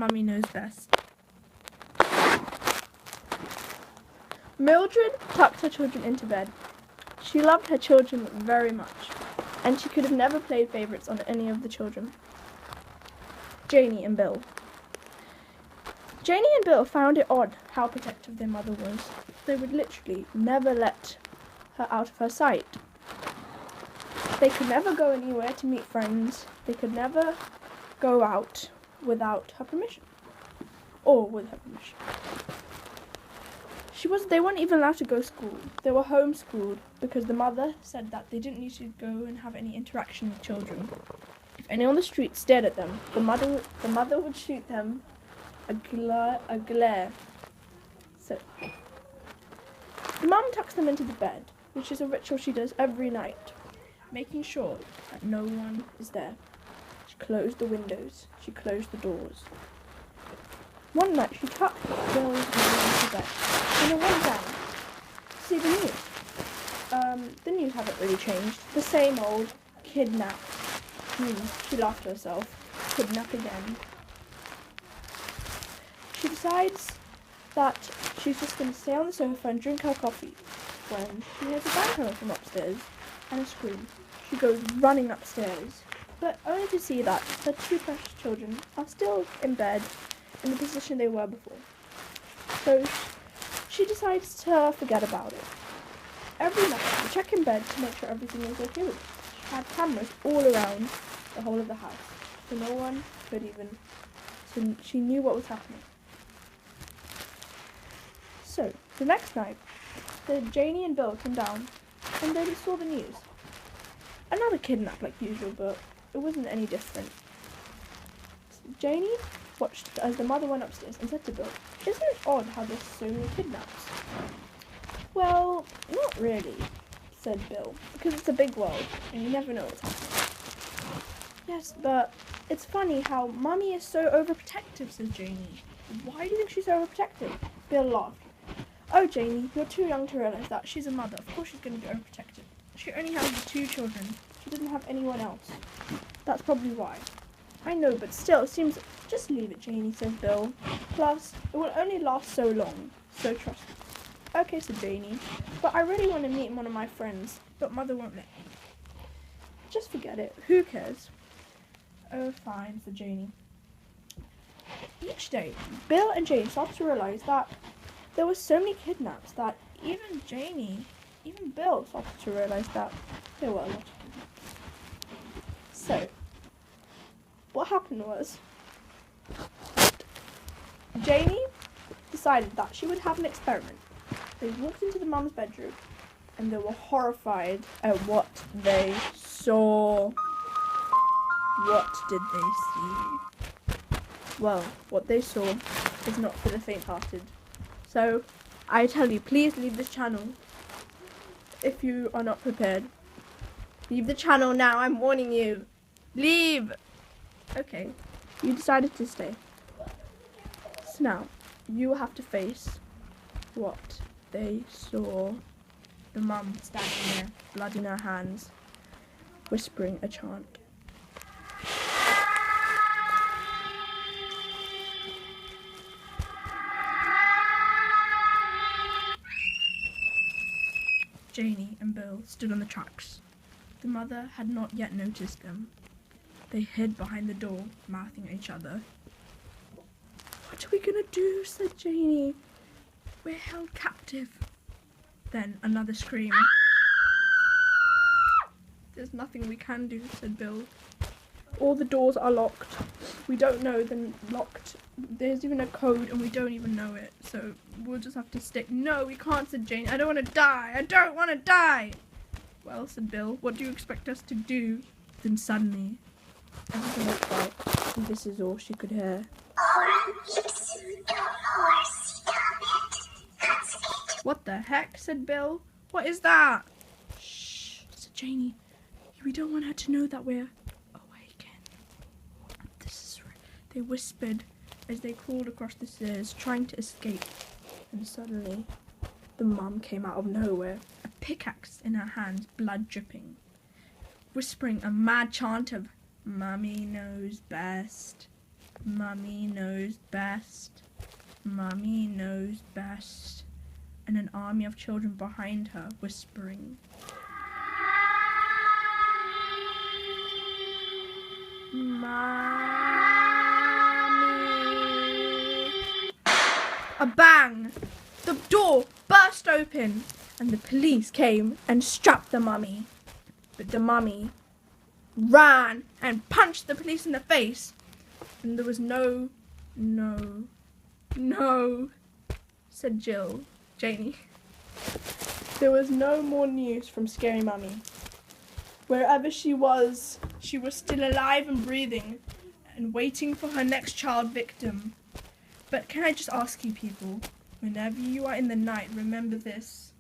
Mummy knows best. Mildred tucked her children into bed. She loved her children very much, and she could have never played favourites on any of the children. Janie and Bill. Janie and Bill found it odd how protective their mother was. They would literally never let her out of her sight. They could never go anywhere to meet friends. They could never go out without her permission. Or with her permission. They weren't even allowed to go to school. They were homeschooled because the mother said that they didn't need to go and have any interaction with children. If anyone on the street stared at them, the mother would shoot them a glare. So, the mum tucks them into the bed, which is a ritual she does every night, making sure that no one is there. She closed the windows. She closed the doors. One night she tucked Bill's mother into bed, and it went down to see the news. The news haven't really changed. The same old kidnap. She laughed to herself. Kidnap again. She decides that she's just going to stay on the sofa and drink her coffee when she hears a bang coming from upstairs and a scream. She goes running upstairs, but only to see that her two precious children are still in bed in the position they were before. So she decides to forget about it. Every night she checked in bed to make sure everything was okay with it. She had cameras all around the whole of the house, so no one could even, so she knew what was happening. So, the next night, Janie and Bill came down and they saw the news. Another kidnap like usual, but it wasn't any different. Janie watched as the mother went upstairs and said to Bill, "Isn't it odd how there's so many kidnaps?" "Well, not really," said Bill, "because it's a big world and you never know what's happening." "Yes, but it's funny how Mummy is so overprotective," said Janie. "Why do you think she's so overprotective?" Bill laughed. "Oh, Janie, you're too young to realise that. She's a mother. Of course she's going to be overprotective. She only has 2 children. She doesn't have anyone else. That's probably why." "I know, but still, it seems..." "Just leave it, Janie," said Bill. "Plus, it will only last so long, so trust me." "Okay," said Janie, "but I really want to meet one of my friends, but Mother won't let me." "Just forget it. Who cares?" "Oh, fine," said Janie. Each day, Bill and Jane started to realise that there were so many kidnaps that even Bill started to realise that there were a lot of kidnaps. So, what happened was, Janie decided that she would have an experiment. They walked into the mum's bedroom and they were horrified at what they saw. What did they see? Well, what they saw is not for the faint-hearted. So, I tell you, please leave this channel if you are not prepared. Leave the channel now, I'm warning you. Leave! Okay, you decided to stay. So now, you will have to face what they saw. The mum standing there, blood in her hands, whispering a chant. Janie and Bill stood on the tracks. The mother had not yet noticed them. They hid behind the door, mouthing at each other. "What are we gonna do?" said Janie. "We're held captive." Then another scream. "There's nothing we can do," said Bill. "All the doors are locked. We don't know they're locked. There's even a code and we don't even know it. So we'll just have to stick." "No, we can't," said Jane. "I don't want to die. I don't want to die." "Well," said Bill, "what do you expect us to do?" Then suddenly, everything went quiet, and this is all she could hear. "What the heck?" said Bill. "What is that?" "Shh," said Janie. "We don't want her to know that we're awakened." They whispered as they crawled across the stairs, trying to escape. And suddenly, the mum came out of nowhere, a pickaxe in her hands, blood dripping, whispering a mad chant of "Mummy knows best." Mummy knows best. Mummy knows best. And an army of children behind her whispering. Mummy. A bang! The door burst open and the police came and strapped the mummy. But the mummy ran and punched the police in the face. And there was no, said Janie. There was no more news from Scary Mummy. Wherever she was still alive and breathing and waiting for her next child victim. But can I just ask you people, whenever you are in the night, remember this.